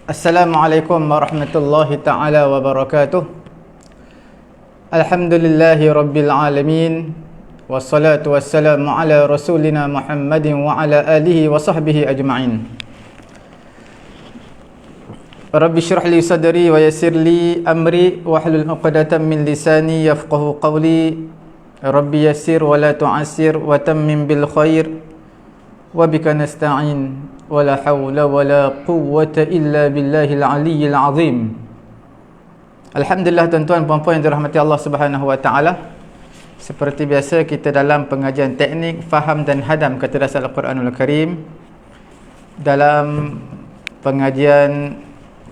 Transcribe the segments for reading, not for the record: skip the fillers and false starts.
Assalamualaikum warahmatullahi ta'ala wabarakatuh. Alhamdulillahi rabbil alamin. Wassalatu wassalamu ala rasulina Muhammadin wa ala alihi wa sahbihi ajma'in. Rabbi syrah li sadri wa yassir li amri wahlul 'uqdatam min lisani yafqahu qawli. Rabbi yassir wa la tu'assir wa tammim bil khair. Wa bika nasta'in. Wala hawla wala quwwata illa billahil aliyyil azim. Alhamdulillah tuan-tuan puan-puan yang dirahmati Allah Subhanahu wa taala. Seperti biasa kita dalam pengajian teknik faham dan hadam kata dasar Al-Quranul Karim dalam pengajian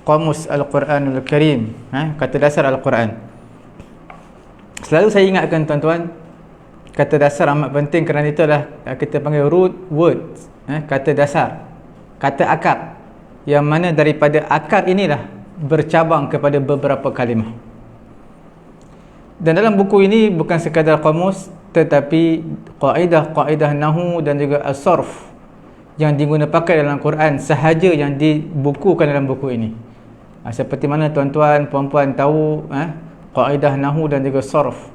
Qamus Al-Quranul Karim, kata dasar Al-Quran. Selalu saya ingatkan tuan-tuan, kata dasar amat penting kerana itu adalah kita panggil root words, kata dasar, kata akar, yang mana daripada akar inilah bercabang kepada beberapa kalimah. Dan dalam buku ini bukan sekadar qamus, tetapi kaedah nahu dan juga as-sarf yang digunakan pakai dalam Quran sahaja yang dibukukan dalam buku ini. Seperti mana tuan-tuan puan-puan tahu, kaedah nahu dan juga sarf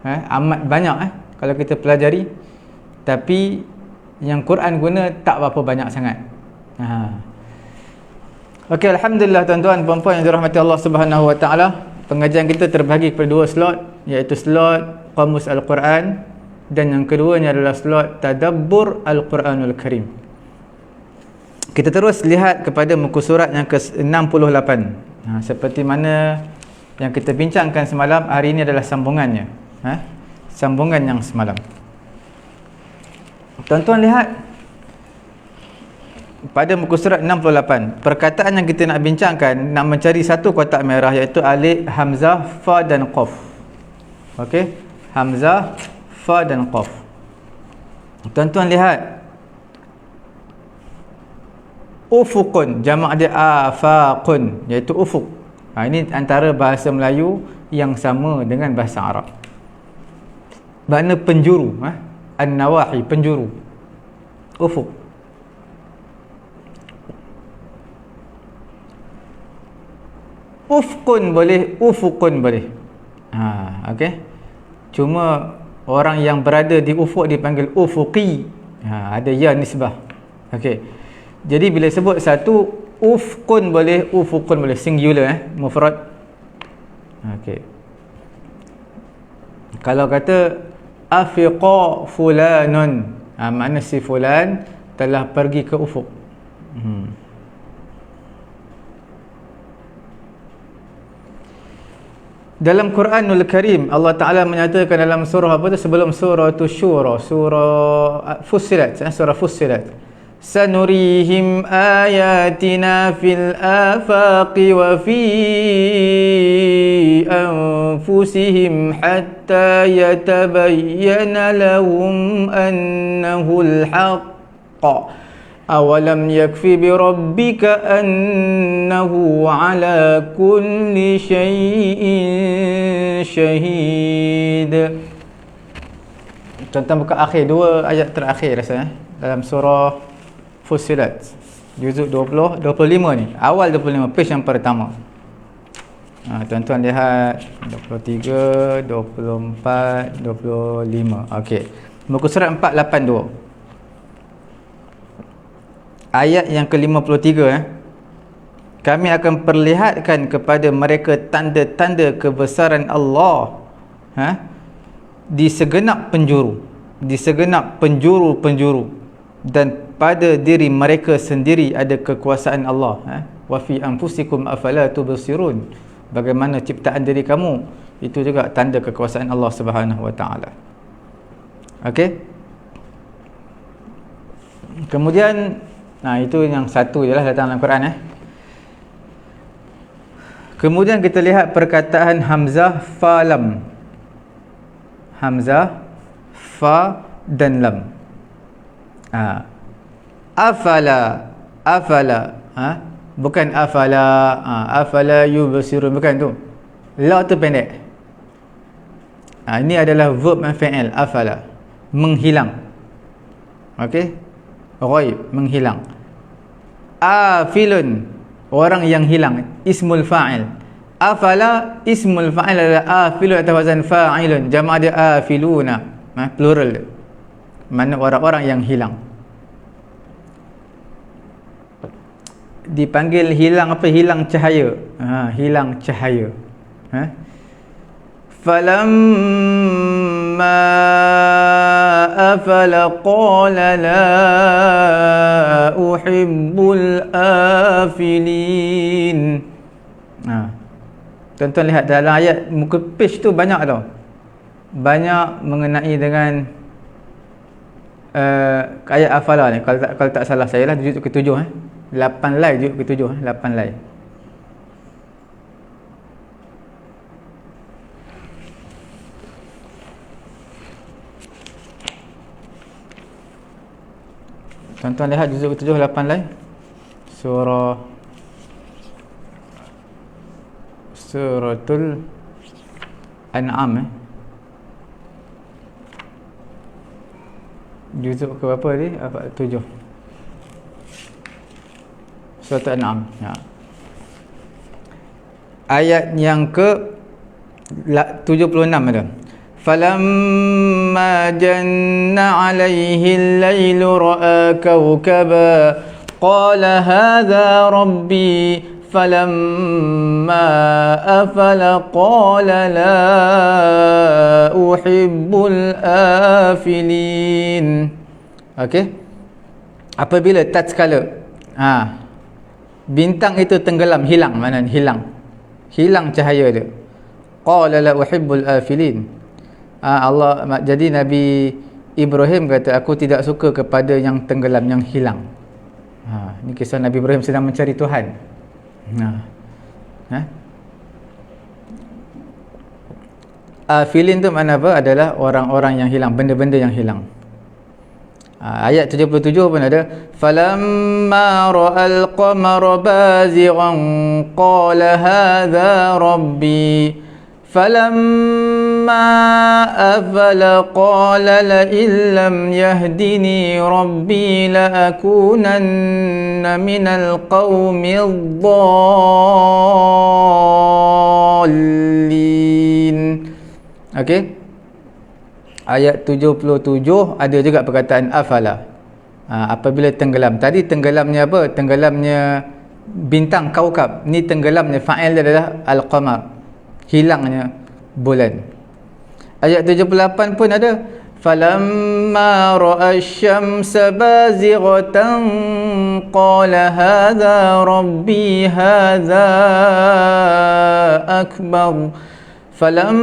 amat banyak kalau kita pelajari, tapi yang Quran guna tak berapa banyak sangat. Okey, alhamdulillah tuan-tuan puan-puan yang dirahmati Allah Subhanahu wa taala. Pengajian kita terbahagi kepada dua slot, iaitu slot Qamus Al-Quran dan yang keduanya adalah slot Tadabbur Al-Quranul Karim. Kita terus lihat kepada muka surat yang ke-68. Seperti mana yang kita bincangkan semalam, hari ini adalah sambungannya. Sambungan yang semalam. Tuan-tuan lihat pada muka surat 68, perkataan yang kita nak bincangkan, nak mencari satu kotak merah, iaitu alif, hamzah, fa dan qaf. Okey, hamzah, fa dan qaf. Tuan-tuan lihat, ufuqun, jamak dia afaqun, iaitu ufuk. Ini antara bahasa Melayu yang sama dengan bahasa Arab. Makna penjuru, an-nawahi, penjuru, ufuk. Ufqun boleh, ufukun boleh. Okey. Cuma orang yang berada di ufuk dipanggil ufuqi. Ada ya nisbah. Okey. Jadi bila sebut satu, ufqun boleh, ufukun boleh, singular, mufrad. Okey. Kalau kata afiqa fulanun, makna si fulan telah pergi ke ufuk. Dalam Quranul Karim, Allah Ta'ala menyatakan dalam surah apa tu, sebelum surah Syura, surah Fussilat, surah Fussilat, sanurihim ayatina fil afaqi wa fi anfusihim hatta yatabayyana lahum annahu al-haqq. Awalam yakfi bi rabbika annahu ala kulli syai'in syahid. Contoh buka akhir, dua ayat terakhir rasanya dalam surah Fussilat, juzuk 25 ni, awal 25, page yang pertama. Tuan-tuan lihat 23, 24, 25. Okey, muka surat 482, ayat yang ke-53. Kami akan perlihatkan kepada mereka tanda-tanda kebesaran Allah di segenap penjuru, di segenap penjuru-penjuru, dan pada diri mereka sendiri ada kekuasaan Allah. Wa fi anfusikum afala tubsirun, bagaimana ciptaan diri kamu, itu juga tanda kekuasaan Allah Subhanahu wa taala. Okey. Kemudian itu yang satu je lah datang dalam Quran. Kemudian kita lihat perkataan hamzah, fa, lam. Hamzah, fa dan lam. Afala, bukan afala, afala yubsirun, bukan tu. La tu pendek. Ini adalah verb and fi'il, afala, menghilang. Okey, ghaib, menghilang. Afilun, orang yang hilang, ismul fa'il. Afala ismul fa'il adalah afilu atau wazan fa'ilun, jama' dia afiluna, plural dia. Mana orang-orang yang hilang. Dipanggil hilang apa? Hilang cahaya. Hilang cahaya. Falamma afala qala la uhibbul afilin. Tuan-tuan lihat dalam ayat muka page tu banyak tau. Banyak mengenai dengan ayat afala ni. Kalau tak salah saya lah, juzuk ke-7 8 lai, juzuk ke-7 8 lai. Tuan-tuan lihat juzuk ke-7 8 lai. Suratul An'am juzuk ke berapa ni? 7. Suratul An'am. Ayat yang ke 76 ada. Falamma janna 'alaihi al-lailu ra'a kawkaba qala hadha rabbi falamma afala qala la uhibbul afilin. Okey, apabila tatkala bintang itu tenggelam, hilang, maknanya hilang cahaya dia, qala la uhibbul afilin. Allah, jadi Nabi Ibrahim kata, aku tidak suka kepada yang tenggelam, yang hilang. Ini kisah Nabi Ibrahim sedang mencari Tuhan. Afilin tu makna apa? Adalah orang-orang yang hilang, benda-benda yang hilang. Ayat 77 pun ada, falamma ra'al qamara bazighan qala hadha rabbi falamma afala qala la illam yahdini rabbi la akunanna minal qaumidh dhallin. Okey, ayat 77 ada juga perkataan afala, apabila tenggelam. Tadi tenggelamnya apa? Tenggelamnya bintang kaukab. Ni tenggelamnya fa'il adalah al-qamar, hilangnya bulan. Ayat 78 pun ada, falamma ra'a asy-syamsa bazighatan qala hadha rabbi hadha akbar falamma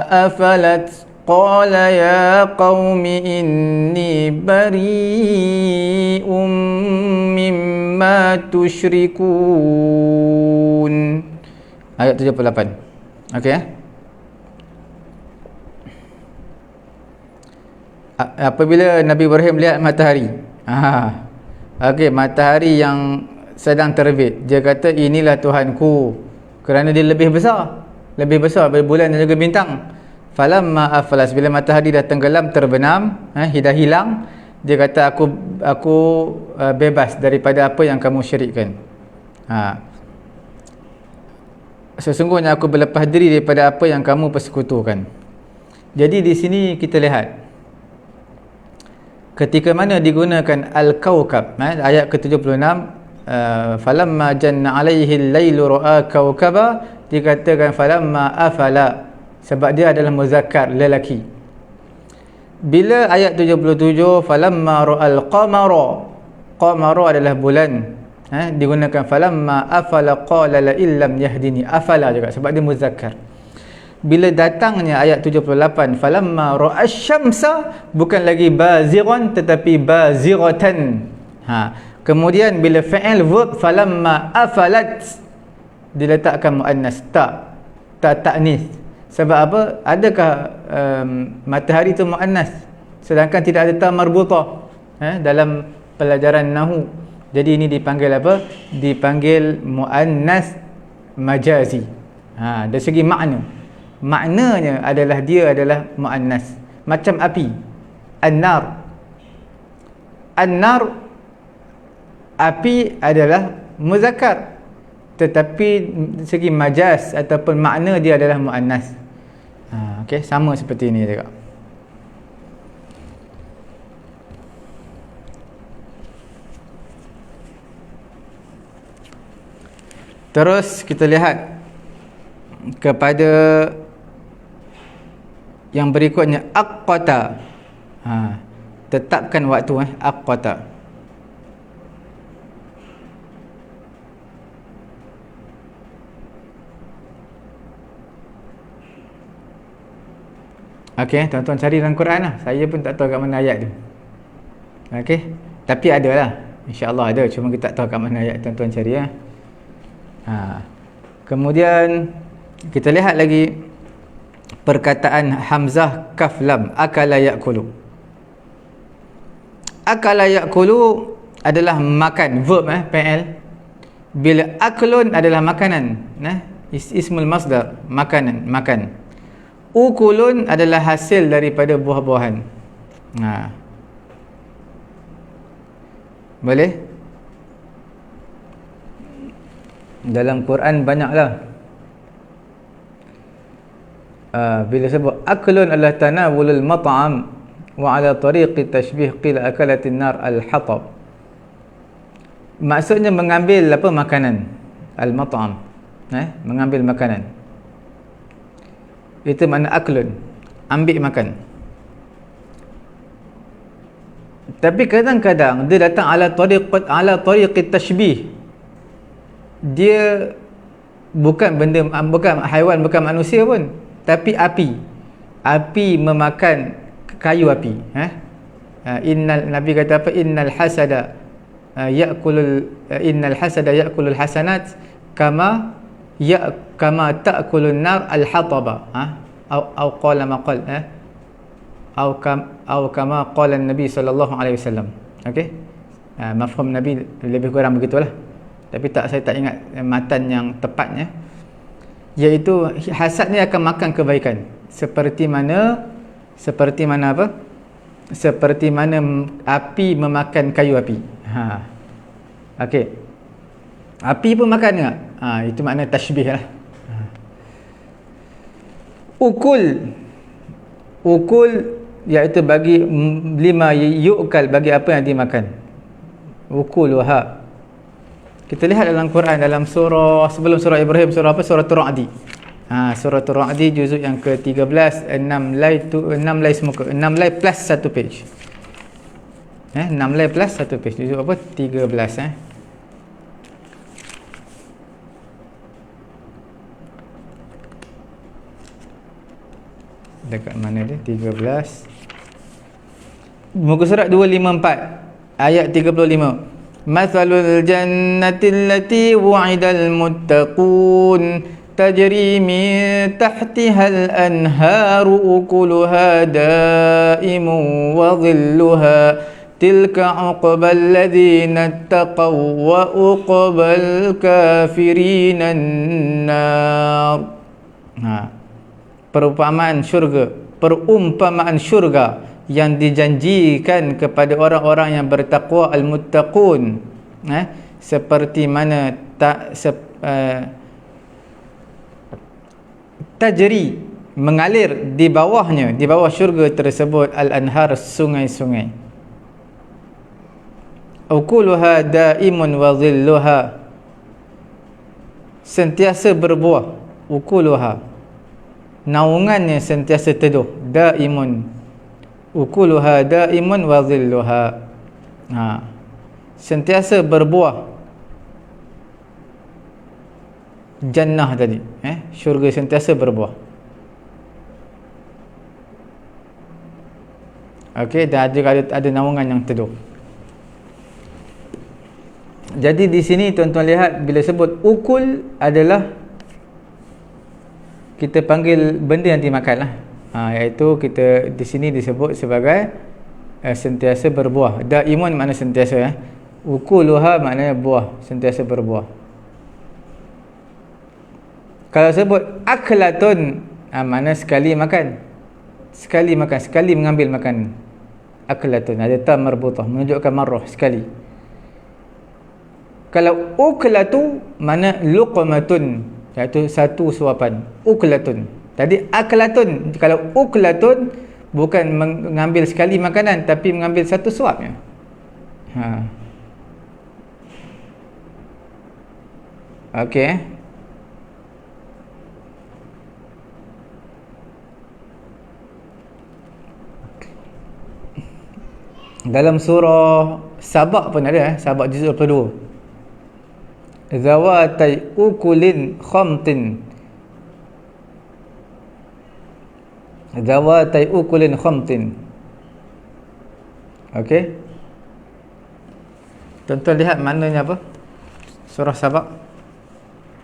afalat qala ya qaumi inni bari'um mimma tusyrikun. Ayat 78. Okey, apabila Nabi Ibrahim lihat matahari, okey, matahari yang sedang terbit, dia kata inilah Tuhanku, kerana dia lebih besar daripada bulan dan juga bintang. Falamma afalas, bila matahari dah tenggelam, terbenam, dah hilang, dia kata aku bebas daripada apa yang kamu syirikkan. Sesungguhnya aku berlepas diri daripada apa yang kamu persekutukan. Jadi di sini kita lihat ketika mana digunakan al-kaukab, ayat ke-76, falamma janna alaihi al-lailu ra'a kawkaba, dikatakan falamma afala, sebab dia adalah muzakkar, lelaki. Bila ayat 77 falamma ra'al qamara adalah bulan, digunakan falamma afala qala la illam yahdini, afala juga sebab dia muzakkar. Bila datangnya ayat 78 falamma ra'asy-syamsa, bukan lagi bazighan tetapi bazighatan. Kemudian bila fa'il verb falamma afalat, diletakkan muannas, ta'nis. Sebab apa? Adakah matahari itu muannas sedangkan tidak ada ta marbutah dalam pelajaran nahwu? Jadi ini dipanggil apa? Dipanggil muannas majazi. Dari segi maknanya adalah dia adalah muannas, macam api. An-nar Api adalah muzakkar, tetapi segi majaz ataupun makna dia adalah muannas. Okey, sama seperti ini juga. Terus kita lihat kepada yang berikutnya, aqata. Tetapkan waktu, aqata. Okey, tuan-tuan cari dalam Quran lah. Saya pun tak tahu kat mana ayat tu. Okey, tapi ada lah, insya-Allah ada, cuma kita tak tahu kat mana ayat. Tuan-tuan cari ya. Kemudian kita lihat lagi perkataan hamzah kaf lam, akala ya'kulu. Akala ya'kulu adalah makan, verb PL. Bila aklun adalah makanan, ismul masdar, makanan, makan. Ukulun adalah hasil daripada buah-buahan. Boleh? Dalam Quran banyaklah. Bila sebut aklun adalah tanawulul mat'am wa ala tariqi tashbih qila akalatin nar al-hatab. Maksudnya mengambil apa, makanan. Al-mat'am, mengambil makanan. Itu makna aklun, ambil makan. Tapi kadang-kadang dia datang ala tariqi tashbih. Dia bukan benda, bukan haiwan, bukan manusia pun, tapi api. Api memakan kayu api. Nabi kata apa? Innal hasada ya'kulul hasanat kama ta'kulun nar al-hataba. Au qala maqal, au kama qala Nabi sallallahu alaihi wasallam. Okey, mafhum Nabi lebih kurang begitulah, tapi saya tak ingat matan yang tepatnya. Iaitu hasad ni akan makan kebaikan, seperti mana apa? Seperti mana api memakan kayu api. Okey, api pun makan tak? Itu makna tashbih lah. Ukul iaitu bagi lima yu'kal, bagi apa yang dimakan. Ukuluha. Kita lihat dalam Quran, dalam surah sebelum surah Ibrahim, surah apa? Surah Ar-Ra'd. Surah Ar-Ra'd juzuk yang ke-13, 6 lay plus 1 page. 6 lay plus 1 page. Juzuk apa? 13 dekat mana dia? 13. Muka surat 254 ayat 35. Mathalul jannati allati wu'idal muttaqun tajri min tahtiha al-anharu ukuluha da'imun wa dhilluha tilka 'uqbal ladzina ittaqaw wa uqbal kafirin an-nar. Perumpamaan syurga yang dijanjikan kepada orang-orang yang bertakwa, al-muttaqun, seperti mana tajri, mengalir di bawahnya, di bawah syurga tersebut, al-anhar, sungai-sungai. Ukuluha da'imun wa dhilluha, sentiasa berbuah. Ukuluha, naungannya sentiasa teduh. Da'imun, ukuluha da'imun wa dhilluha, sentiasa berbuah. Jannah tadi, syurga sentiasa berbuah. Okey, dan ada naungan yang teduh. Jadi di sini tuan-tuan lihat, bila sebut ukul adalah kita panggil benda yang dimakan lah. Iaitu kita di sini disebut sebagai sentiasa berbuah. Daimun makna sentiasa, ukuluha maknanya buah, sentiasa berbuah. Kalau sebut aklatun, makna sekali makan, sekali mengambil makan. Aklatun ada ta marbutah, menunjukkan marrah, sekali. Kalau uklatu mana luqmatun, iaitu satu suapan. Uklatun. Tadi aklatun. Kalau uklatun bukan mengambil sekali makanan, tapi mengambil satu suapnya. Okey. Dalam surah Sabak pun ada, Sabak juzuk 22. Zawatai ukulin khamtin. Zawatai ukulin khamtin. Okey. Tuan-tuan lihat maknanya apa? Surah Sabak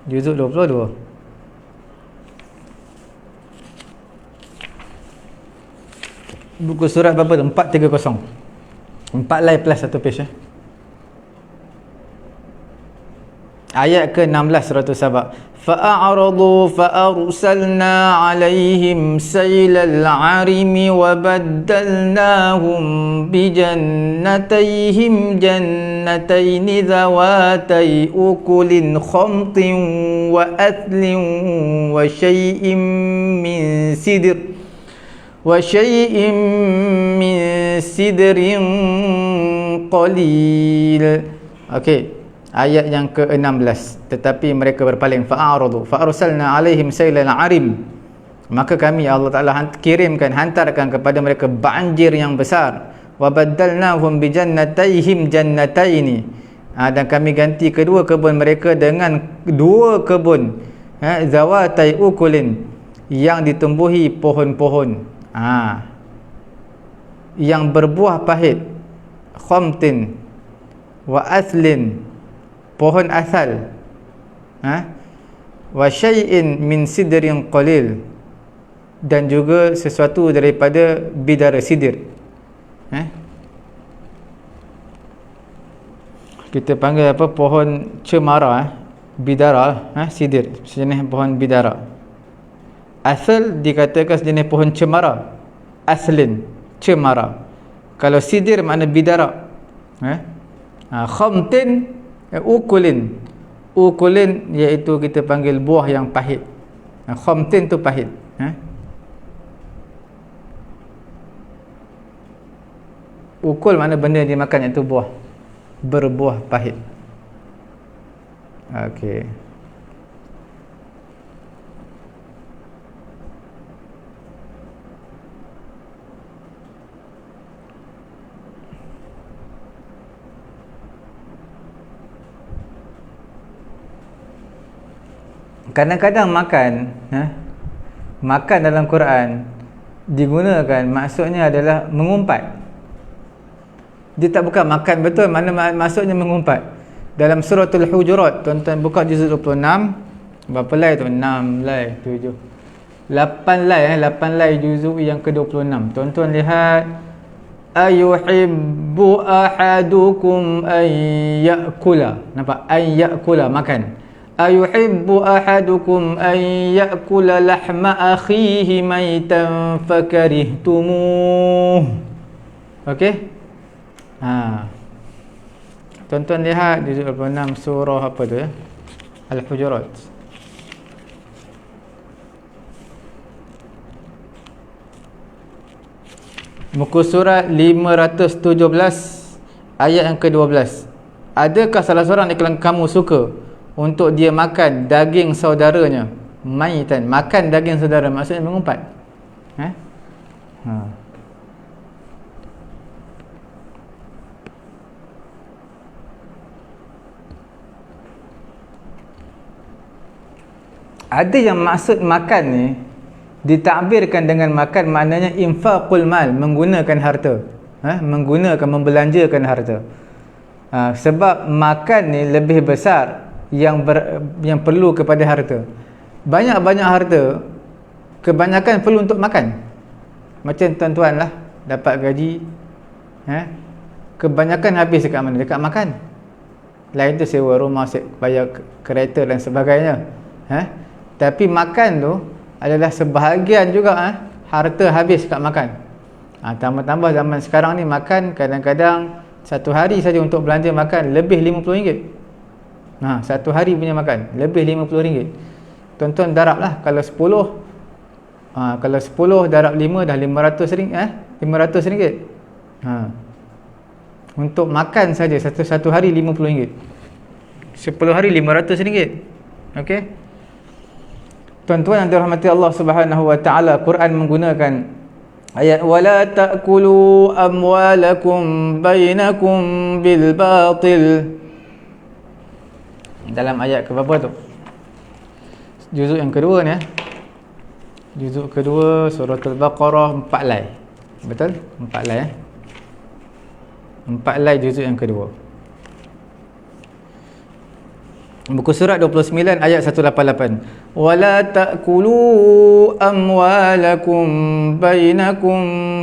juzuk 22. Buku surat berapa tu? 430. 4 line plus 1 page. Ayat ke-16 surah Sabak. Fa'aradu fa'arsalna 'alaihim sailal 'arimi wa baddalnahum bi jannatayhim jannatayn dhawatai ukulin khamtin wa athlin wa shay'in min sidr min sidrin qalil. Okey, ayat yang ke-16. Tetapi mereka berpaling, fa'aradu fa'arsalna 'alaihim sailal 'arim, maka kami Allah Taala hantarkan kepada mereka banjir yang besar. Wa baddalnahum bi jannatayhim jannataini, dan kami ganti kedua kebun mereka dengan dua kebun zawatai ukulin, yang ditumbuhi pohon-pohon yang berbuah pahit, khamtin wa aslin, pohon asal, wa syai'in min sidrin qalil, dan juga sesuatu daripada bidara sidir. Kita panggil apa, pohon cemara, bidara, sidir sejenis pohon bidara. Asal dikatakan sejenis pohon cemara, aslin, cemara. Kalau sidir makna bidara. Khamtin, ukulin. Ukulin iaitu kita panggil buah yang pahit. Khamtin tu pahit. Ukul makna benda yang dimakan, iaitu buah, berbuah pahit. Okey. Kadang-kadang makan dalam Quran digunakan maksudnya adalah mengumpat. Dia tak bukan makan betul, mana maksudnya mengumpat. Dalam suratul Hujurat, tuan-tuan buka juzuk 26, berapa line tu? 6 line, 7, 8 line 8 line juzuk yang ke-26. Tuan-tuan lihat, ayuhibbu ahadukum an ya'kula. Nampak? An ya'kula, makan. Ayuhibbu ahadukum an ya'kula lahma akhihi maitan fakarihtumuh. Okey? Tuan-tuan lihat juzuk 26 surah apa tu Al-Hujurat. Muka surat 517 ayat yang ke-12. Adakah salah seorang di kalangan kamu suka untuk dia makan daging saudaranya, maitan, makan daging saudara, maksudnya mengumpat. Ada yang maksud makan ni ditakbirkan dengan makan, maknanya infaqul mal, menggunakan harta, menggunakan, membelanjakan harta. Sebab makan ni lebih besar yang perlu kepada harta. Banyak-banyak harta, kebanyakan perlu untuk makan. Macam tuan-tuan lah, dapat gaji, kebanyakan habis dekat mana? Dekat makan. Lain tu sewa rumah, bayar kereta dan sebagainya. Tapi makan tu adalah sebahagian juga harta habis kat makan. Tambah-tambah zaman sekarang ni makan kadang-kadang satu hari saja untuk belanja makan lebih RM50. Satu hari punya makan lebih RM50. Tuan-tuan darab lah. Kalau 10, kalau 10 darab 5 dah RM500. RM500. Untuk makan saja satu hari RM50. 10 hari RM500. Okey. Tuan-tuan yang dirahmati Allah Subhanahu wa taala, Quran menggunakan ayat wala ta'kulu amwalakum bainakum bil batil. Dalam ayat ke berapa tu? Juzuk yang kedua ni. Juzuk kedua surah Al-Baqarah 4 lai. Betul? 4 lai 4 lai juzuk yang kedua. Buku surat 29 ayat 188. Wala ta'kulu amwalakum bainakum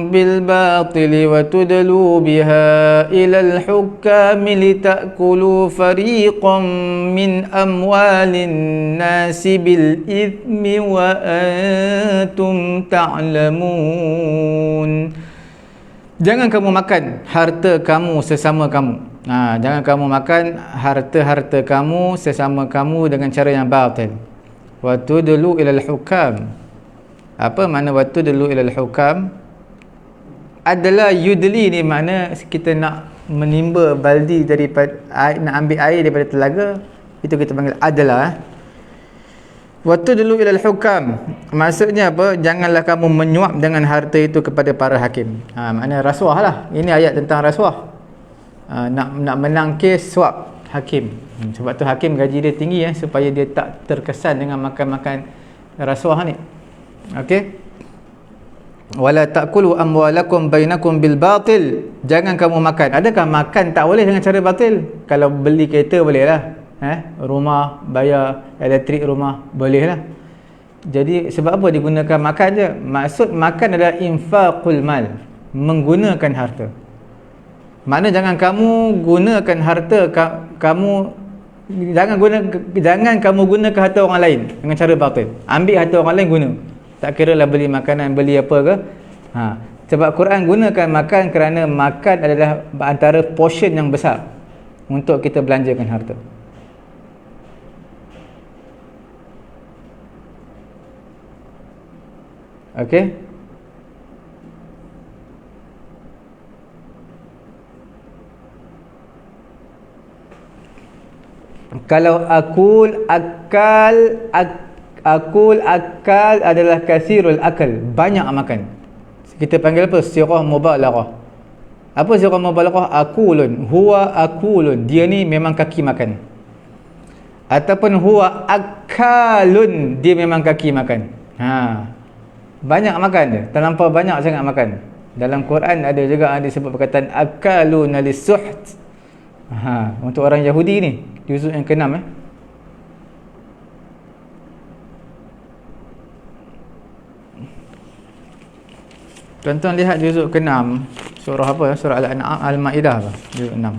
bil batili wa tudlu biha ila al hukami litakulu fariqan min amwalin nasi bil ithmi wa antum ta'lamun. Jangan kamu makan harta kamu sesama kamu. Jangan kamu makan harta-harta kamu sesama kamu dengan cara yang batil. Wa tudlu ilal hukam. Apa makna wa tudlu ilal hukam? Adalah yudli ni makna kita nak menimba baldi daripada nak ambil air daripada telaga, itu kita panggil adalah. Wa tudlu ilal hukam, maksudnya apa? Janganlah kamu menyuap dengan harta itu kepada para hakim. Makna rasuah lah. Ini ayat tentang rasuah. Nak menang kes suap hakim. Sebab tu hakim gaji dia tinggi supaya dia tak terkesan dengan makan-makan rasuah ni. Okey. Wala ta'kulu amwalakum bainakum bil batil. Jangan kamu makan. Adakah makan tak boleh dengan cara batil? Kalau beli kereta boleh lah. Rumah bayar elektrik rumah boleh lah. Jadi sebab apa digunakan makan je? Maksud makan adalah infaqul mal, menggunakan harta. Makna jangan kamu gunakan harta kamu, jangan kamu gunakan harta orang lain dengan cara batil. Ambil harta orang lain guna. Tak kira lah beli makanan, beli apa ke. Sebab Quran gunakan makan kerana makan adalah antara portion yang besar untuk kita belanjakan harta. Okey. Kalau akul akal adalah kasirul akal, banyak makan. Kita panggil apa? Sirah mubalaghah. Apa sirah mubalaghah? Akulun, huwa akulun, dia ni memang kaki makan. Ataupun huwa akalun, dia memang kaki makan. Banyak makan dia, terlampau banyak sangat makan. Dalam Quran ada juga disebut perkataan akalun lis-suht. Untuk orang Yahudi ni, juzuk yang ke-6 Tuan-tuan lihat juzuk ke-6 surah apa? Surah Al-An'am, Al-Maidah apa? Juzuk 6.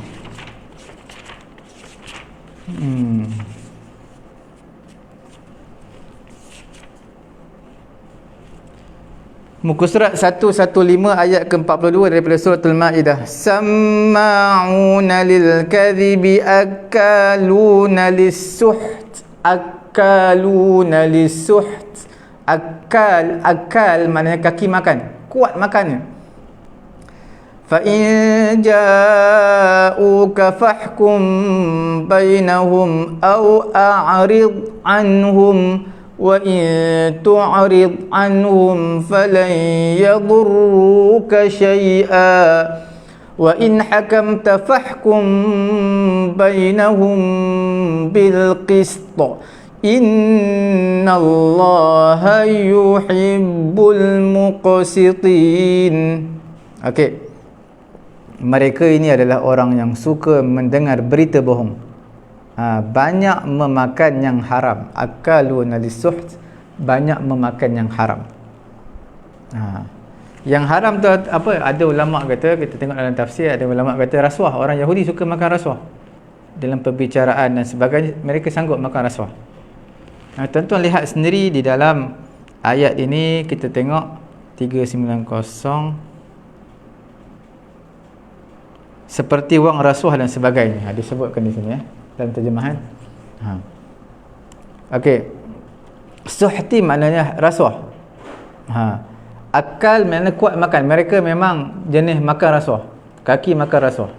Muka surat 115 ayat ke-42 daripada surah Al-Maidah. Samma'una lil kadhibi akaluna lis-suht. Akaluna lis-suht. Akal maknanya kaki makan, kuat makannya. Fa in ja'uka fahkum bainahum aw a'rid anhum wa in tu'rid anhum falan yadurruka syai'a wa in hakamta fahkum bainahum bil qist innallaha yuhibbul muqsitin. Okey, mereka ini adalah orang yang suka mendengar berita bohong. Banyak memakan yang haram. Akaluna lis-suht, banyak memakan yang haram. Yang haram tu apa? Ada ulama kata, kita tengok dalam tafsir, ada ulama kata rasuah. Orang Yahudi suka makan rasuah dalam perbicaraan dan sebagainya, mereka sanggup makan rasuah. Tuan-tuan lihat sendiri di dalam ayat ini, kita tengok 390, seperti wang rasuah dan sebagainya. Disebutkan di sini dalam terjemahan. Okey. Suhti maknanya rasuah. Akal maknanya kuat makan. Mereka memang jenis makan rasuah. Kaki makan rasuah.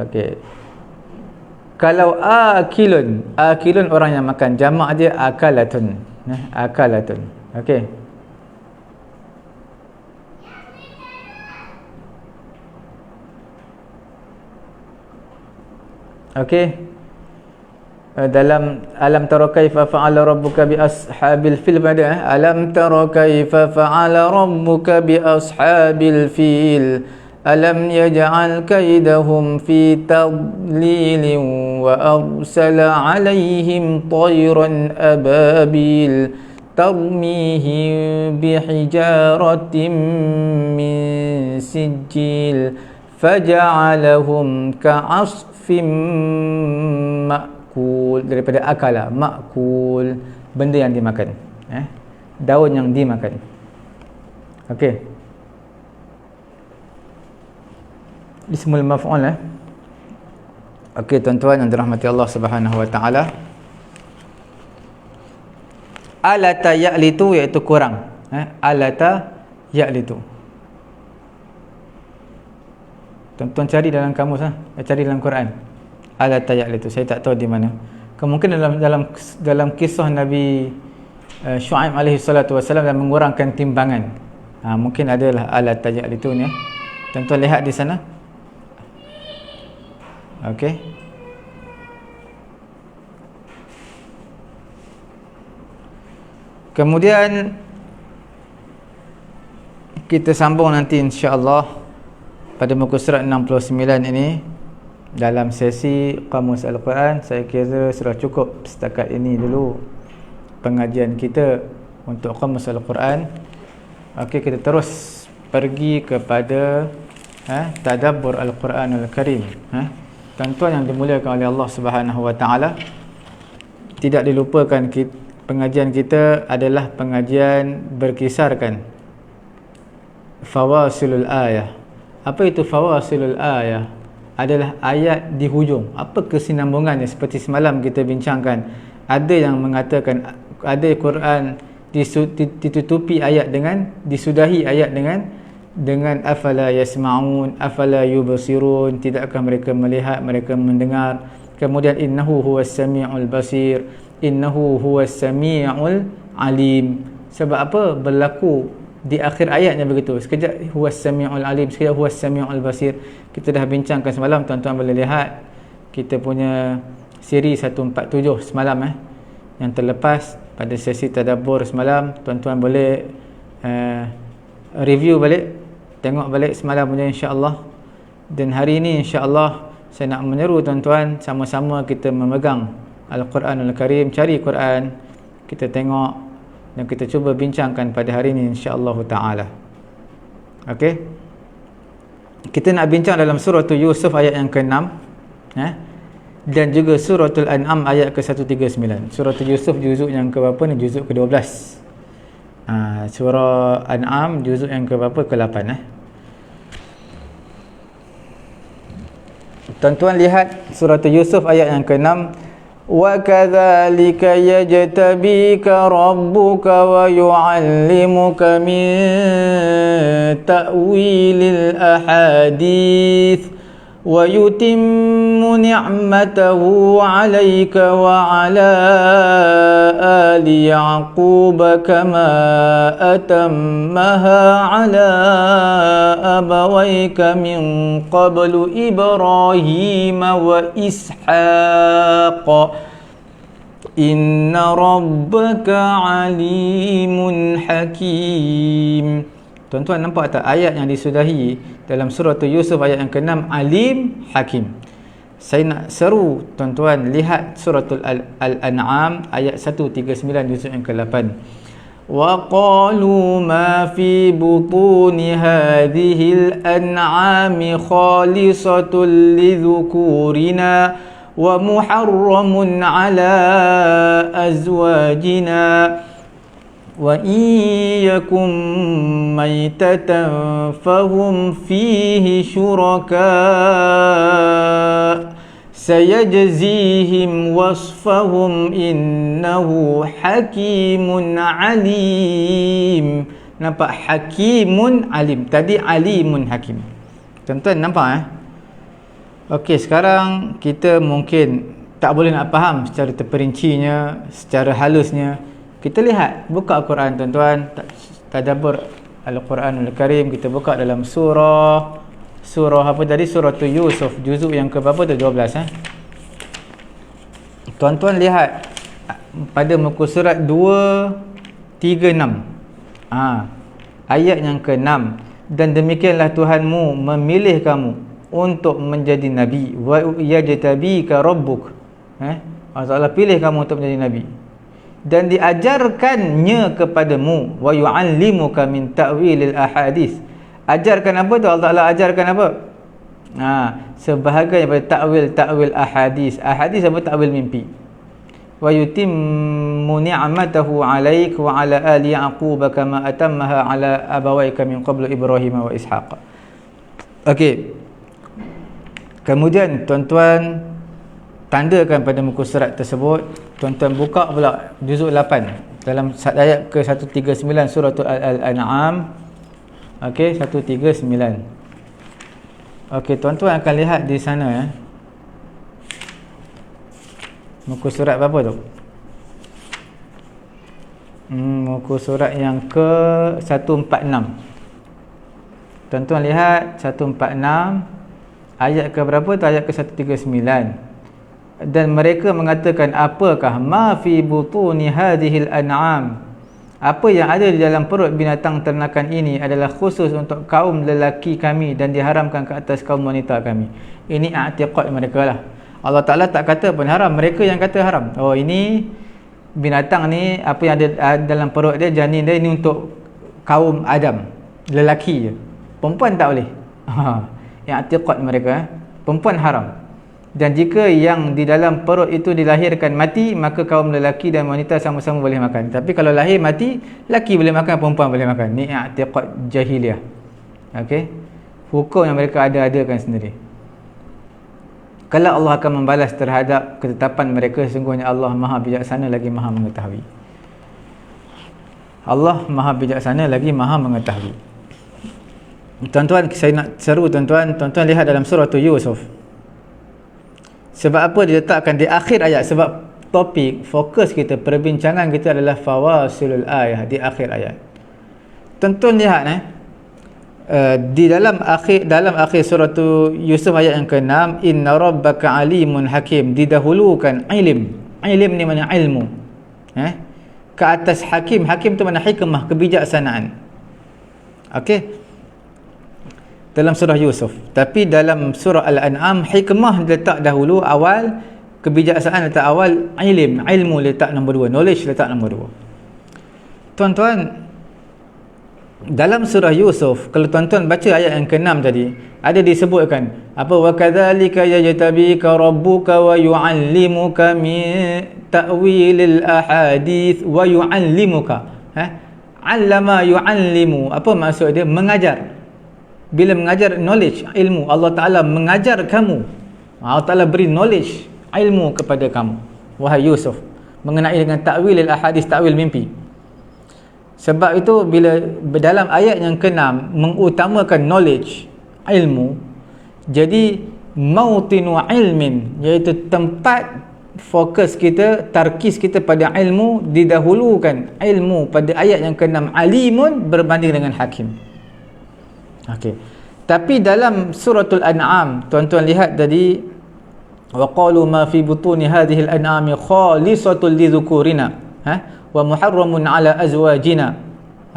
Okey. Kalau akilun orang yang makan, jamak dia akalatun. Akalatun. Okey. Okey. Dalam alam tara kaifa fa'ala rabbuka bi ashabil fil pada alam tara kaifa fa'ala rabbuka bi ashabil fil alam yaj'al kaidahum fi tadlil wa arsala 'alaihim tayran ababil tarmihim bihijaratin min sijil faja'alahum ka'asfin ma'kul. Daripada akala, ma'kul, benda yang dimakan, daun yang dimakan. Okey. Ismul maf'ul. Okey tuan-tuan yang dirahmati Allah Subhanahu wa taala. Alata ya'litu iaitu kurang. Alata ya'litu. Tuan-tuan cari dalam kamus, cari dalam Quran. Alata ya'litu. Saya tak tahu di mana. Kemungkinan dalam kisah Nabi Syuaib alaihi salatu wasallam yang mengurangkan timbangan. Mungkin adalah alata ya'litu ni. Tuan-tuan lihat di sana. Okey. Kemudian kita sambung nanti insya-Allah pada muka surat 69 ini dalam sesi Qamus Al-Quran. Saya kira sudah cukup setakat ini dulu pengajian kita untuk Qamus Al-Quran. Okey, kita terus pergi kepada tadabbur Al-Quranul Karim. Tuan-tuan yang dimuliakan oleh Allah Subhanahu wa taala, tidak dilupakan pengajian kita adalah pengajian berkisarkan fawasilul ayah. Apa itu fawasilul ayah? Adalah ayat di hujung. Apa kesinambungannya? Seperti semalam kita bincangkan, ada yang mengatakan ada Quran ditutupi ayat dengan, disudahi ayat dengan afala yasma'un, afala yubsirun, tidakkah mereka melihat, mereka mendengar. Kemudian innahu huwas sami'ul basir, innahu huwas sami'ul alim. Sebab apa berlaku di akhir ayatnya begitu? Sekejap huwas sami'ul alim, sekejap huwas sami'ul basir. Kita dah bincangkan semalam, tuan-tuan boleh lihat kita punya siri 147 semalam yang terlepas pada sesi tadabbur semalam. Tuan-tuan boleh review balik, tengok balik semalam punya insya-Allah. Dan hari ini insya-Allah saya nak menyeru tuan-tuan sama-sama kita memegang Al-Quranul Karim, cari Quran, kita tengok dan kita cuba bincangkan pada hari ini insya-Allah taala. Okey. Kita nak bincang dalam surah Yusuf ayat yang ke-6 dan juga suratul An'am ayat ke-139. Surah Yusuf juzuk yang ke berapa ni? Juzuk ke-12. Surah An'am juzuk yang ke berapa? Ke-8. Tuan-tuan lihat surah Yusuf ayat yang ke-6. Wa kadzalika yajtabika rabbuka wa yu'allimuka min ta'wilil ahadits wa yutimmu ni'matahu 'alaika wa 'ala ali yaqub kama atammaha 'ala abawayka min qablu ibrahim wa ishaq inna rabbaka 'alimun hakim. Tuan-tuan nampak tak ayat yang disudahi dalam surah Yusuf ayat yang ke-6, alim hakim. Saya nak seru tuan-tuan lihat suratul Al-An'am ayat 139 juzuk yang ke-8. Wa qalu ma fi butuni hadhil an'ami khalisatul lidhukurina wa muharramun ala azwajina wa iyyakum maitatan fahum fihi syuraka sayajzihim wasfahum innahu hakimun alim. Nampak? Hakimun alim. Tadi alimun hakim. Tuan-tuan nampak Okey, sekarang kita mungkin tak boleh nak faham secara terperincinya, secara halusnya. Kita lihat, buka Al-Quran tuan-tuan, tadabbur Al-Quranul Karim, kita buka dalam surah apa tadi? Surah Yusuf, juzuk yang ke berapa tu? 12 Tuan-tuan lihat pada muka surat 236. Ayat yang ke-6. Dan demikianlah Tuhanmu memilih kamu untuk menjadi nabi, wa yajtabika rabbuk. Allah Taala pilih kamu untuk menjadi nabi dan diajarkannya kepadamu, wa yu'allimuka min ta'wilil ahadits. Ajarkan apa tu? Allah Taala ajarkan apa? Sebahagian daripada ta'wil ahadits. Ahadits apa? Ta'wil mimpi. Wa yutimmu ni'matahu 'alaik wa 'ala ali yaqub kama atammaha 'ala abawaika min qablu Ibrahim wa Ishaq. Okey. Kemudian tuan-tuan tandakan pada muka surat tersebut. Tuan-tuan buka pula juzuk 8 dalam ayat ke 139 surah Al-An'am. Okey, 139. Okey, tuan-tuan akan lihat di sana muka surat berapa tu? Muka surat yang ke 146. Tuan-tuan lihat 146 ayat ke berapa tu? Ayat ke 139. Dan mereka mengatakan, apakah ma fi butuni hadhil an'am, apa yang ada di dalam perut binatang ternakan ini adalah khusus untuk kaum lelaki kami dan diharamkan ke atas kaum wanita kami. Ini i'tiqad mereka lah. Allah Ta'ala tak kata pun haram, mereka yang kata haram. Oh, ini binatang ni, apa yang ada dalam perut dia, janin dia, ini untuk kaum Adam, lelaki je, perempuan tak boleh. I'tiqad mereka, perempuan haram. Dan jika yang di dalam perut itu dilahirkan mati, maka kaum lelaki dan wanita sama-sama boleh makan. Tapi kalau lahir mati, lelaki boleh makan, perempuan boleh makan. Ni i'tiqad jahiliah. Okey, hukum yang mereka ada-adakan sendiri. Kalau Allah akan membalas terhadap ketetapan mereka, sesungguhnya Allah Maha bijaksana lagi Maha mengetahui. Allah Maha bijaksana lagi Maha mengetahui. Tuan-tuan, saya nak seru tuan-tuan lihat dalam surah Yusuf. Sebab apa diletakkan di akhir ayat? Sebab topik, fokus kita, perbincangan kita adalah fawasilul ayah, di akhir ayat. Tuan-tuan lihat di dalam akhir surah Yusuf ayat yang ke-6, inna rabbaka alimun hakim, didahulukan ilim ni mana ilmu, ke atas hakim. Hakim tu mana hikmah, kebijaksanaan. Okey, dalam surah Yusuf. Tapi dalam surah Al-An'am, hikmah letak dahulu awal, kebijaksanaan letak awal, ilmu letak nombor 2, knowledge letak nombor 2. Tuan-tuan, dalam surah Yusuf, kalau tuan-tuan baca ayat yang ke-6 tadi, ada disebutkan apa, wa kadzalika yajtabika rabbuka wa yu'allimuka min ta'wilil ahadits wa yu'allimuka. Allama yu'allimu, apa maksud dia? Mengajar. Bila mengajar, knowledge, ilmu. Allah Ta'ala mengajar kamu, Allah Ta'ala beri knowledge, ilmu kepada kamu, wahai Yusuf, mengenai dengan ta'wilil ahadits, ta'wil mimpi. Sebab itu bila dalam ayat yang ke-6 mengutamakan knowledge, ilmu, jadi mautinu ilmin, iaitu tempat fokus kita, tarkis kita pada ilmu, didahulukan ilmu pada ayat yang ke-6, alimun berbanding dengan hakim. Okey. Tapi dalam suratul An'am, tuan-tuan lihat tadi, wa qalu ma fi butuni hadhihi al-an'ami khalisatul lidzukurina wa muharramun ala azwajina.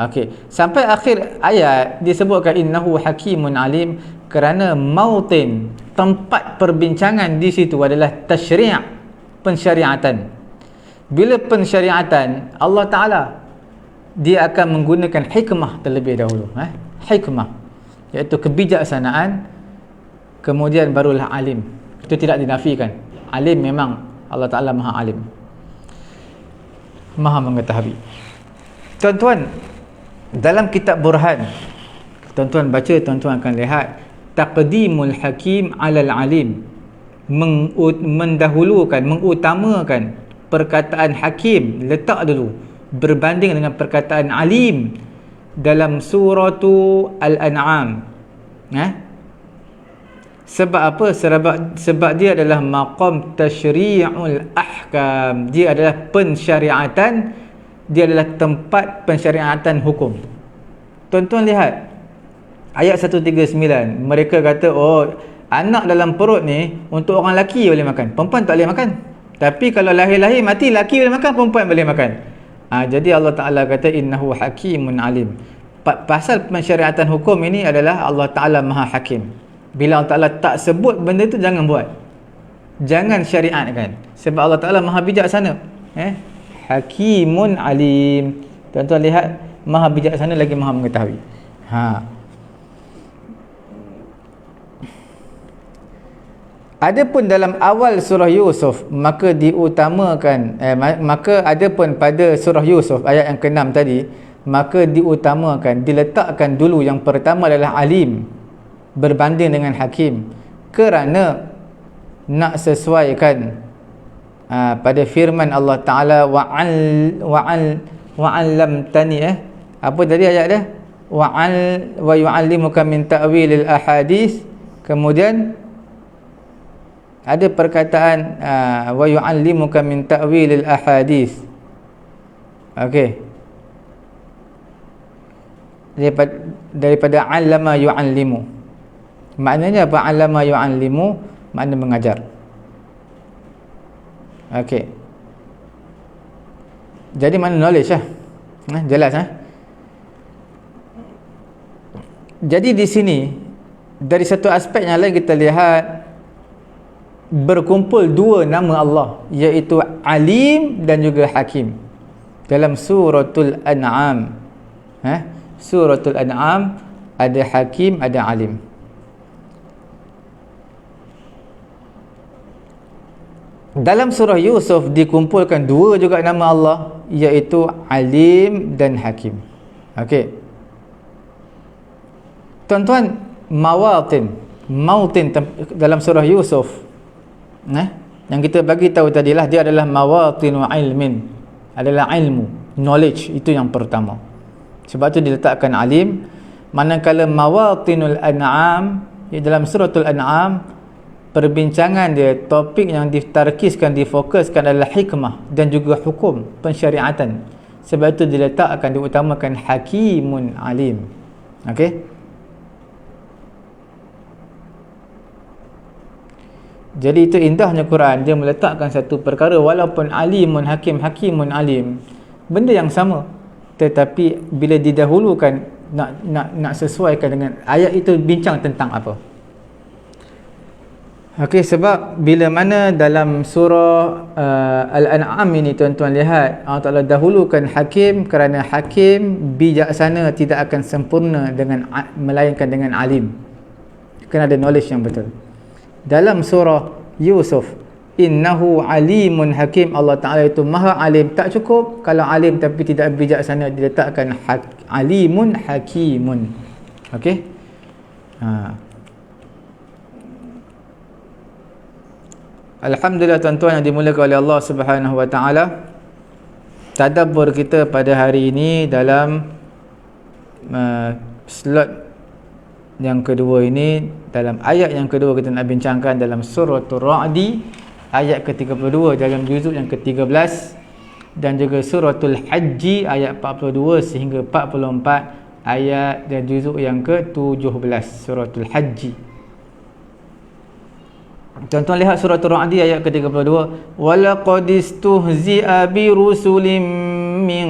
Okey, sampai akhir ayat disebutkan innahu hakimun alim, kerana mautin, tempat perbincangan di situ adalah tasyri', pensyariatan. Bila pensyariatan, Allah Ta'ala dia akan menggunakan hikmah terlebih dahulu, hikmah, iaitu kebijaksanaan, kemudian barulah alim. Itu tidak dinafikan. Alim memang Allah Ta'ala Maha Alim, Maha mengetahui. Tuan-tuan, dalam kitab Burhan, tuan-tuan baca, tuan-tuan akan lihat taqdimul hakim alal alim. mendahulukan, mengutamakan perkataan hakim, letak dulu berbanding dengan perkataan alim dalam surah Al-An'am. Sebab apa? Sebab dia adalah maqam tashri'ul ahkam. Dia adalah pensyariatan, dia adalah tempat pensyariatan hukum. Tuan-tuan lihat ayat 139. Mereka kata, oh, anak dalam perut ni untuk orang lelaki boleh makan, perempuan tak boleh makan. Tapi kalau lahir-lahir mati, lelaki boleh makan, perempuan boleh makan. Jadi Allah Ta'ala kata innahu hakimun alim. Pasal pensyariatan hukum ini adalah Allah Ta'ala maha hakim. Bila Allah Ta'ala tak sebut benda tu, jangan buat, jangan syariatkan, sebab Allah Ta'ala maha bijaksana. Hakimun alim. Tuan-tuan lihat, maha bijaksana lagi maha mengetahui. Adapun dalam awal surah Yusuf, maka diutamakan, maka adapun pada surah Yusuf ayat yang ke-6 tadi, maka diutamakan, diletakkan dulu yang pertama adalah alim berbanding dengan hakim, kerana nak sesuaikan pada firman Allah Ta'ala wa'allamtani, apa tadi ayat dia? Wa yu'allimuka min ta'wilil ahadith. Kemudian ada perkataan wa yu'allimuka min ta'wilil ahadith. Okey, daripada 'allama yu'allimu. Maknanya apa? 'Allama yu'allimu makna mengajar. Okey, jadi mana knowledge lah. Jelas Jadi di sini dari satu aspek yang lain kita lihat berkumpul dua nama Allah, iaitu Alim dan juga Hakim dalam suratul An'am. Suratul An'am ada Hakim, ada Alim. Dalam surah Yusuf dikumpulkan dua juga nama Allah, iaitu Alim dan Hakim. Okey, tuan-tuan, mautin dalam surah Yusuf, yang kita bagi tahu tadilah, dia adalah mawatinu ilmin, adalah ilmu, knowledge, itu yang pertama. Sebab tu diletakkan alim. Manakala mawatinul an'am, dalam suratul An'am, perbincangan dia, topik yang ditarkiskan, difokuskan adalah hikmah dan juga hukum pensyariatan. Sebab itu diletakkan, diutamakan hakimun alim. Okey, jadi itu indahnya Quran, dia meletakkan satu perkara walaupun alimun hakim, hakimun alim, benda yang sama, tetapi bila didahulukan, nak sesuaikan dengan ayat itu bincang tentang apa. Okey, sebab bila mana dalam surah Al-An'am ini, tuan-tuan lihat, Allah Ta'ala dahulukan hakim kerana hakim bijaksana, tidak akan sempurna dengan melainkan dengan alim, kena ada knowledge yang betul. Dalam surah Yusuf, innahu alimun hakim, Allah Ta'ala itu maha alim, tak cukup kalau alim tapi tidak bijaksana, diletakkan alimun hakimun. Okey, alhamdulillah tuan-tuan yang dimuliakan oleh Allah Subhanahu wa Ta'ala. Tadabbur kita pada hari ini dalam slot yang kedua ini, dalam ayat yang kedua kita nak bincangkan dalam suratul Ra'di ayat ke-32 dalam juzuk yang ke-13, dan juga suratul Hajji ayat 42 sehingga 44 ayat dan juzuk yang ke-17 suratul Hajji. Tuan-tuan lihat suratul Ra'di ayat ke-32, walaqad istuhzi'a bi rusulim min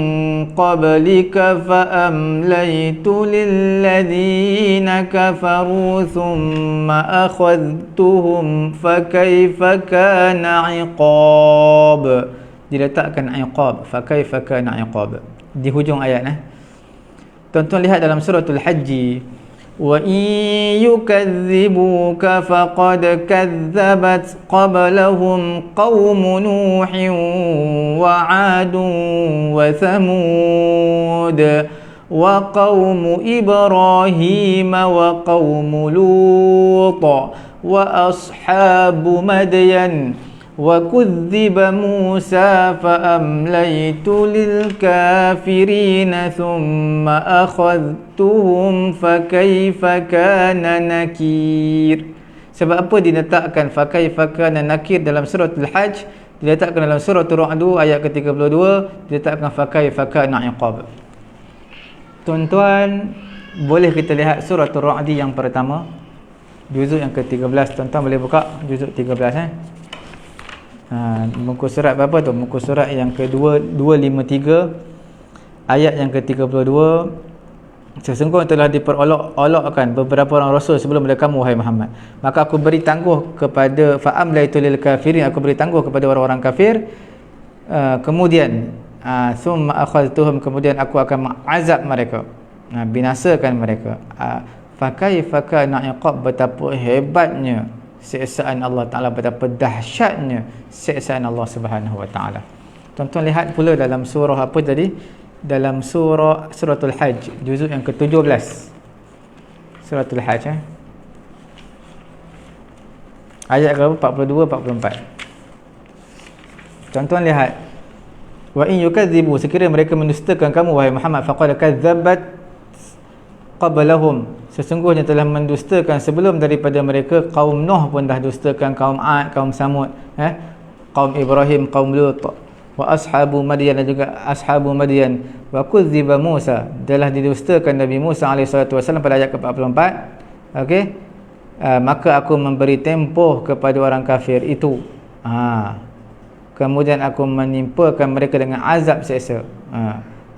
qablika fa amlaytu lilladzina kafaru thumma akhadhtuhum fa kaifa kana iqab. Diletakkan iqab, fa kaifa kana iqab di hujung ayat. Tuan-tuan lihat dalam suratul Hajji, wa in yukadzibuka faqad kadzabat qablahum qaumun nuhin wa 'adun wa thamud wa qaumu ibrahim wa qaumu lut wa ashabu madyan wa kudziba Musa fa amlaytu lil kafirin thumma akhadhtuhum fa kaifa kana nakir. Sebab apa diletakkan fa kaifa kana nakir dalam surah Al-Hajj, diletakkan dalam surah Ar-Ra'd ayat ke-32, diletakkan fa kaifa kana iqab. Tuan-tuan, boleh kita lihat surah Ar-Ra'd yang pertama, juzuk yang ke-13. Tuan-tuan boleh buka juzuk 13 muka surat berapa tu? Muka surat yang ke-253 ayat yang ke-32. Sesungguhnya telah diperolok-olokkan beberapa orang rasul sebelum daripada kamu, wahai Muhammad. Maka aku beri tangguh kepada fa'amlaitu lil kafirin, aku beri tangguh kepada orang-orang kafir. Kemudian summa akhadhtuhum, kemudian aku akan mengazab mereka, binasakan mereka. Fa kaifa kana iqab, betapa hebatnya siksaan Allah Taala, betapa dahsyatnya siksaan Allah Subhanahu wa taala. Tuan-tuan lihat pula dalam surah apa tadi? Dalam suratul Hajj, juzuk yang ke-17. Suratul Hajj ayat ke 42 44. Tuan-tuan lihat, wa in yukadzibu, sekiranya mereka mendustakan kamu wahai Muhammad, faqad kadzabat qablahum, sesungguhnya telah mendustakan sebelum daripada mereka. Kaum Nuh pun dah dustakan, kaum Ad, kaum Samud, kaum Ibrahim, kaum Lut, wa ashabu Madyan, dan juga ashabu Madyan. Wa kudziba Musa, telah didustakan Nabi Musa alaihi wasallam pada ayat ke-44. Okey, maka aku memberi tempoh kepada orang kafir itu, kemudian aku menimpakan mereka dengan azab seksa.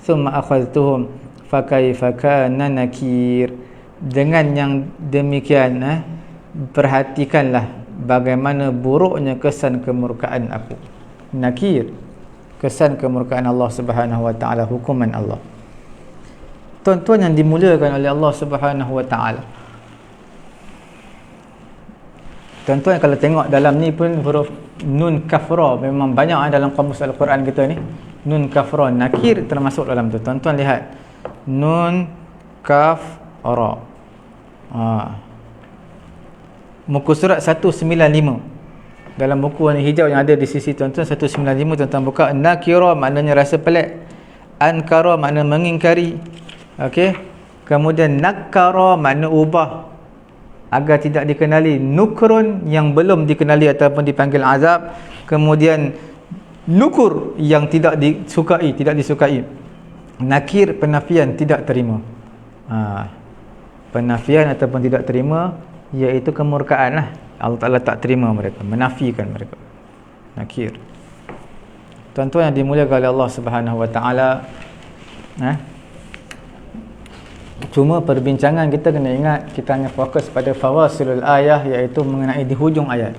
Summa akhadhtuhum fa kaifa kana nakir. Dengan yang demikian, perhatikanlah bagaimana buruknya kesan kemurkaan aku. Nakir, kesan kemurkaan Allah Subhanahu wa taala, hukuman Allah. Tuan-tuan yang dimuliakan oleh Allah Subhanahu wa taala, tuan-tuan kalau tengok dalam ni pun huruf nun kafra memang banyak dalam kamus Al-Quran kita ni. Nun kafra, nakir termasuk dalam tu. Tuan-tuan lihat, nun kafra, muka surat 195 dalam buku warna hijau yang ada di sisi tuan-tuan. 195 tuan-tuan buka. Nakira maknanya rasa pelik, ankara makna mengingkari, okey. Kemudian nakara makna ubah agar tidak dikenali, nukrun yang belum dikenali ataupun dipanggil azab, kemudian nukur yang tidak disukai, nakir penafian, tidak terima. Penafian ataupun tidak terima, iaitu kemurkaan lah. Allah Ta'ala tak terima mereka, menafikan mereka. Nakir. Tuan-tuan yang dimuliakan oleh Allah Subhanahu wa taala, cuma perbincangan kita kena ingat, kita hanya fokus pada fawasilul ayah, iaitu mengenai di hujung ayat.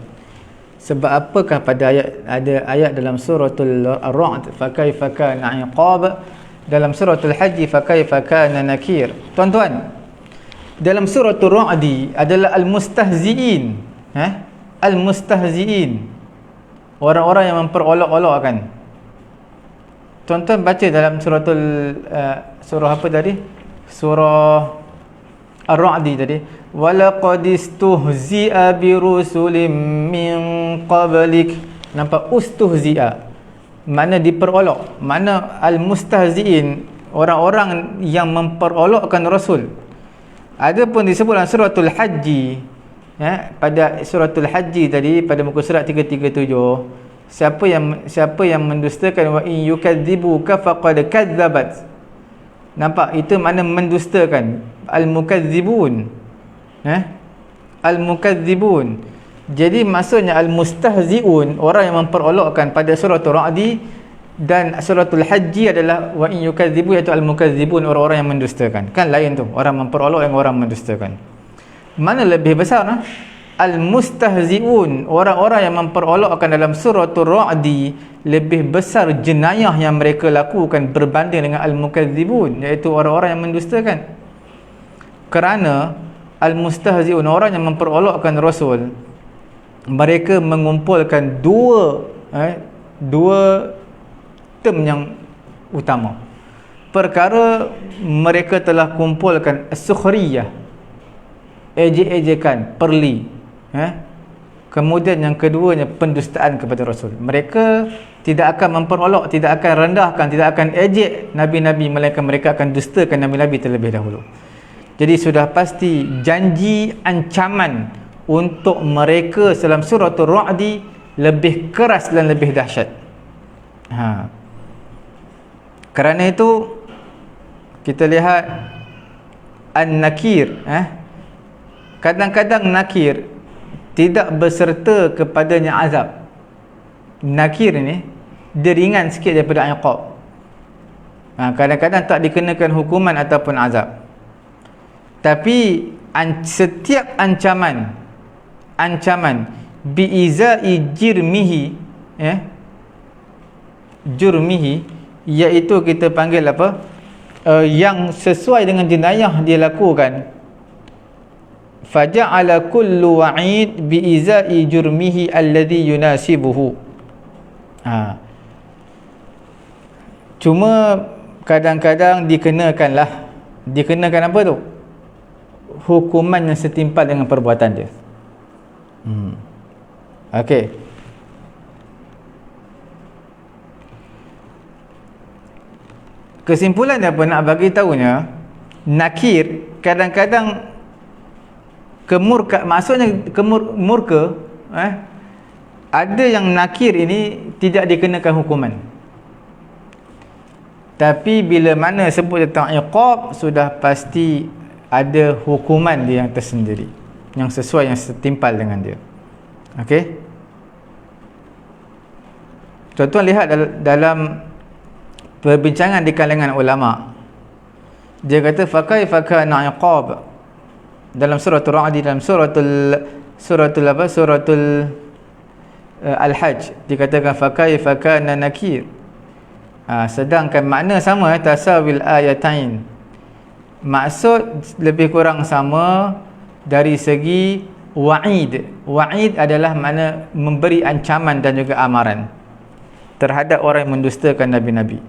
Sebab apakah pada ayat, ada ayat dalam suratul Ar-Ra'd fa kaifa kana iqab, dalam suratul Hajj fa kaifa kana nakir. Tuan-tuan, dalam suratul Ra'd adalah al-mustahzi'in, al-mustahzi'in, orang-orang yang memperolok-olokkan. Tuan-tuan baca dalam surah apa tadi? Surah Ar-Ra'd tadi, walaqad istuhzi'a birusulim min qablik. Nampak ustuhzi'a makna diperolok, makna al-mustahzi'in, orang-orang yang memperolokkan rasul. Adapun disebut dalam suratul Hajj, pada suratul Hajj tadi, pada muka surat 337, siapa yang mendustakan, wa in yukadzibuka faqad kadzabat. Nampak, itu makna mendustakan, al-mukadzibun, al-mukadzibun. Jadi maksudnya al-mustahzi'un, orang yang memperolokkan pada suratul Ra'd, dan suratul Hajj adalah wa in yukadzibu, iaitu al-mukadzibun, orang-orang yang mendustakan. Kan lain tu, orang memperolok yang orang mendustakan. Mana lebih besar? Al-mustahzi'un, orang-orang yang memperolokkan dalam suratul Ra'd, lebih besar jenayah yang mereka lakukan berbanding dengan al-mukadzibun, iaitu orang-orang yang mendustakan. Kerana al-mustahzi'un, orang yang memperolokkan rasul, mereka mengumpulkan dua term yang utama. Perkara mereka telah kumpulkan as-sukhriyah, ejek-ejekan, perli, Kemudian yang keduanya pendustaan kepada Rasul. Mereka tidak akan memperolok, tidak akan rendahkan, tidak akan ejek Nabi-Nabi, melainkan mereka akan dustakan Nabi-Nabi terlebih dahulu. Jadi sudah pasti janji ancaman untuk mereka dalam suratul Ra'di lebih keras dan lebih dahsyat. Kerana itu kita lihat An-Nakir, kadang-kadang nakir tidak berserta kepadanya azab. Nakir ni dia ringan sikit daripada iqab. Kadang-kadang tak dikenakan hukuman ataupun azab. Tapi setiap ancaman biizai jirmihi, jurmihi, iaitu kita panggil apa, yang sesuai dengan jenayah dia lakukan, faja'ala kullu wa'id biizai jurmihi alladhi yunasibuhu. Cuma kadang-kadang dikenakan apa tu, hukuman yang setimpal dengan perbuatan dia. Okey. Kesimpulan apa nak bagi tahunya, nakir kadang-kadang maksudnya murka, ada yang nakir ini tidak dikenakan hukuman. Tapi bila mana sebut tentang iqab, sudah pasti ada hukuman dia yang tersendiri, yang sesuai, yang setimpal dengan dia. Okey. Tuan-tuan lihat dalam perbincangan di kalangan ulama, dia kata fakaifa kana iqab dalam suratul Ra'd, dalam suratul Al-Hajj dikatakan fakaifa kana nakir. Sedangkan makna sama, tasawil ayatain, maksud lebih kurang sama dari segi wa'id. Wa'id adalah makna memberi ancaman dan juga amaran terhadap orang yang mendustakan Nabi-Nabi.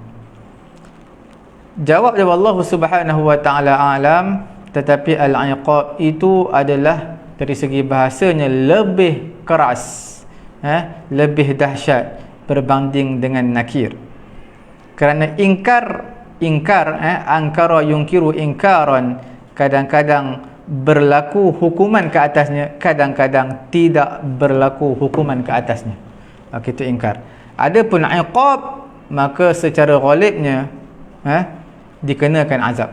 Jawab Allah Subhanahu wa ta'ala alam, tetapi al-iqab itu adalah dari segi bahasanya lebih keras, lebih dahsyat berbanding dengan nakir. Kerana angkara yungkiru ingkaran, kadang-kadang berlaku hukuman ke atasnya, kadang-kadang tidak berlaku hukuman ke atasnya. Itu ingkar. Adapun iqab, maka secara ghalibnya dikenakan azab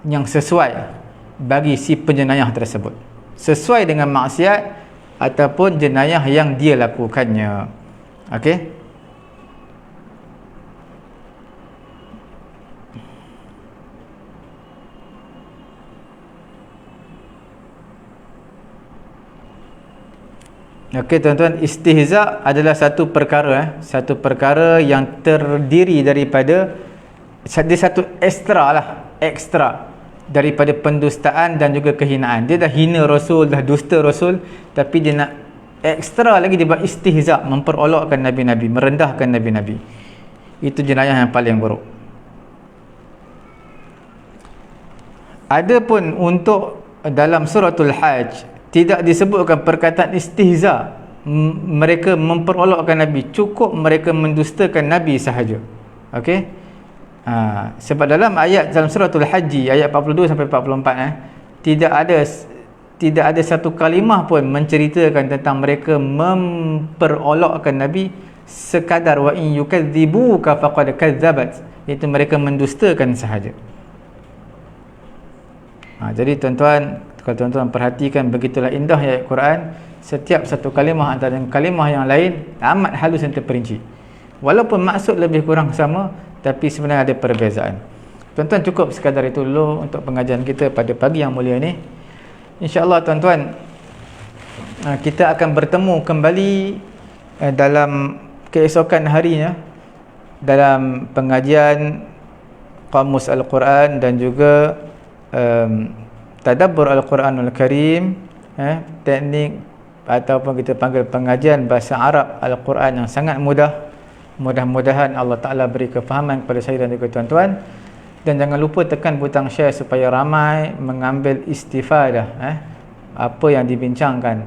yang sesuai bagi si penjenayah tersebut, sesuai dengan maksiat ataupun jenayah yang dia lakukannya. Okey. Okey tuan-tuan, istihza adalah satu perkara yang terdiri daripada satu ekstra daripada pendustaan dan juga kehinaan. Dia dah hina Rasul, dah dusta Rasul, tapi dia nak ekstra lagi, dia buat istihza, memperolokkan Nabi-Nabi, merendahkan Nabi-Nabi. Itu jenayah yang paling buruk. Adapun untuk dalam suratul Hajj tidak disebutkan perkataan istihza, mereka memperolokkan Nabi, cukup mereka mendustakan Nabi sahaja. Okey. Sebab dalam ayat dalam suratul Haji ayat 42 sampai 44 tidak ada satu kalimah pun menceritakan tentang mereka memperolokkan Nabi, sekadar wa in yukadzibuka faqad kadzabat, iaitu mereka mendustakan sahaja. Jadi tuan-tuan, kalau tuan-tuan perhatikan, begitulah indah ayat Quran. Setiap satu kalimah antara kalimah yang lain amat halus dan terperinci, walaupun maksud lebih kurang sama, tapi sebenarnya ada perbezaan. Tuan-tuan, cukup sekadar itu dulu untuk pengajian kita pada pagi yang mulia ini. InsyaAllah tuan-tuan, kita akan bertemu kembali dalam keesokan harinya dalam pengajian Qamus Al-Quran dan juga Tadabbur Al-Quranul Karim, teknik ataupun kita panggil pengajian bahasa Arab Al-Quran yang sangat mudah. Mudah-mudahan Allah Ta'ala beri kefahaman kepada saya dan juga tuan-tuan. Dan jangan lupa tekan butang share supaya ramai mengambil istifadah apa yang dibincangkan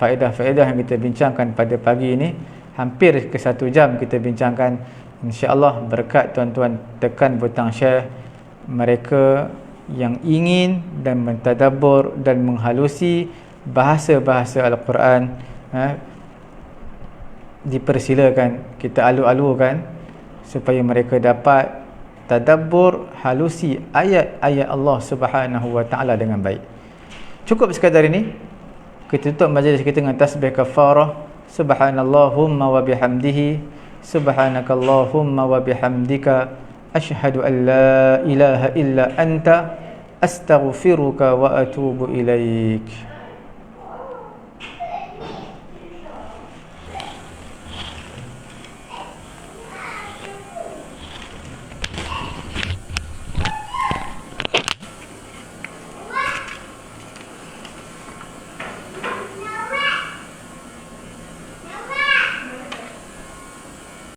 faedah-faedah yang kita bincangkan pada pagi ini. Hampir ke 1 jam kita bincangkan. InsyaAllah berkat tuan-tuan tekan butang share, mereka yang ingin dan mentadabbur dan menghalusi bahasa-bahasa Al-Quran, dipersilakan kita alu-alukan supaya mereka dapat tadabbur, halusi ayat-ayat Allah Subhanahu wa taala dengan baik. Cukup sekadar ini. Kita tutup majlis kita dengan tasbih kafarah. Subhanallahumma wa bihamdihi, subhanakallahumma wa bihamdika, asyhadu an la ilaha illa anta, astaghfiruka wa atubu ilaik.